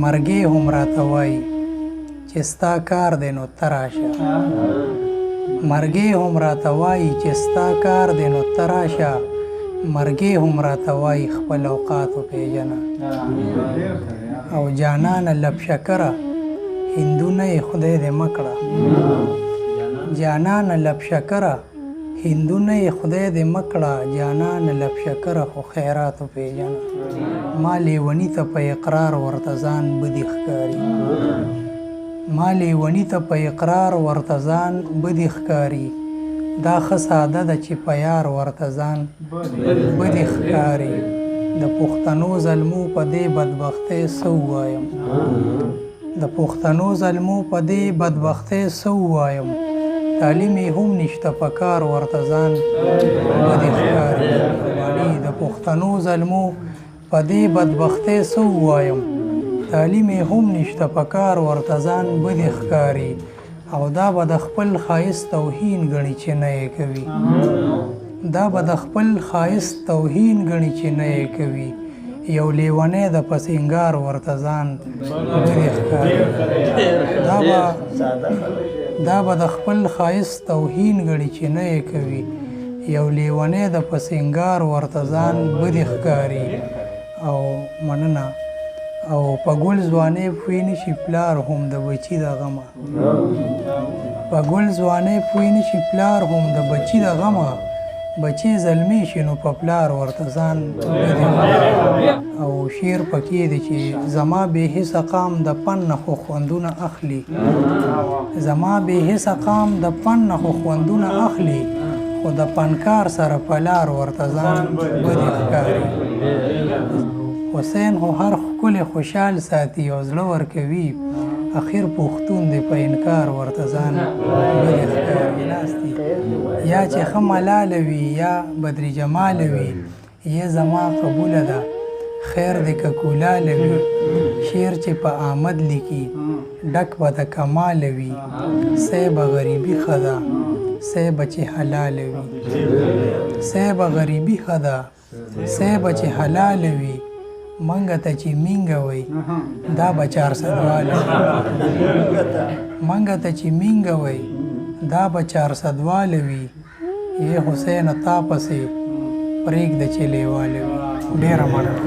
مرګې هم راته وایي چې ستا کار دی نو ته راشه مرګې هم راته وایي چې ستا کار دی نو ته راشه مرګې هم راته وایي خپل اوقات وپېژنه او جانانه لب شکره هندونه یې خدای دې مه کړه جانانه لب شکره هندونه یې خدای دې مه کړه جانانه لب شکره خو خیرات وپېژنه ما لیوني ته په اقرار ورته ځان بدي ښکاري ما لیوني ته په اقرار ورته ځان بدي ښکاري دا ښه ساده ده چې په یار ورته ځان بدي ښکاري د پښتنو زلمو په دې بدبختۍ څه ووایم د پښتنو زلمو په دې بدبختۍ څه ووایم تعلیم یې هم نشته په کار ورته ځان بدي ښکاري د پښتنو زلمو په دې بدبختۍ څه ووایم تعلیم یې هم نشته په کار ورته ځان بدي ښکاري او دا به د خپل ښایست توهین ګڼي چې نه یې کوي دا به د خپل ښایست توهین ګڼي چې نه یې کوي یو لیونی د په سینګار ورته ځان بدي ښکاري دا به د خپل ښایست توهین ګڼي چې نه یې کوي یو لیونی د په سینګار ورته ځان بدي ښکاري او مننه او په ګل ځوانۍ پوی نشي پلار هم د بچي د غمه په ګل ځوانۍ پوی نشي پلار هم د بچي د غمه بچي زلمی شي نو په پلار ورته ځان او شعر پکې دی چې زما بې حسه قام د پن نه خو خوندونه اخلي زما بې حسه قام د پن نه خو خوندونه اخلي خو د پنکار سره په لار ورته ځان بدي ښکاري حسین خو هر ښکلی خوشحال ساتي او زړه ورکوي اخر پښتون دی په انکار ورته ځان بدي ښکاري ناستي یا چې ښه ملاله وي یا بدري جماله وي یا زما قبوله ده خیر دی که کولاله وي شعر چې په آمد لیکي ډک به د کماله وي صیبه غریبي ښه ده صیبه چې حلاله وي صیبه غریبي ښه ده صیبه چې حلاله وي منګه ته چې مینګه وي دا به 400 واله منګه ته چې مینګه وي دا به 400 واله وي یې حسین تا پسې پرېږده چې لیواله وي ډېره مننه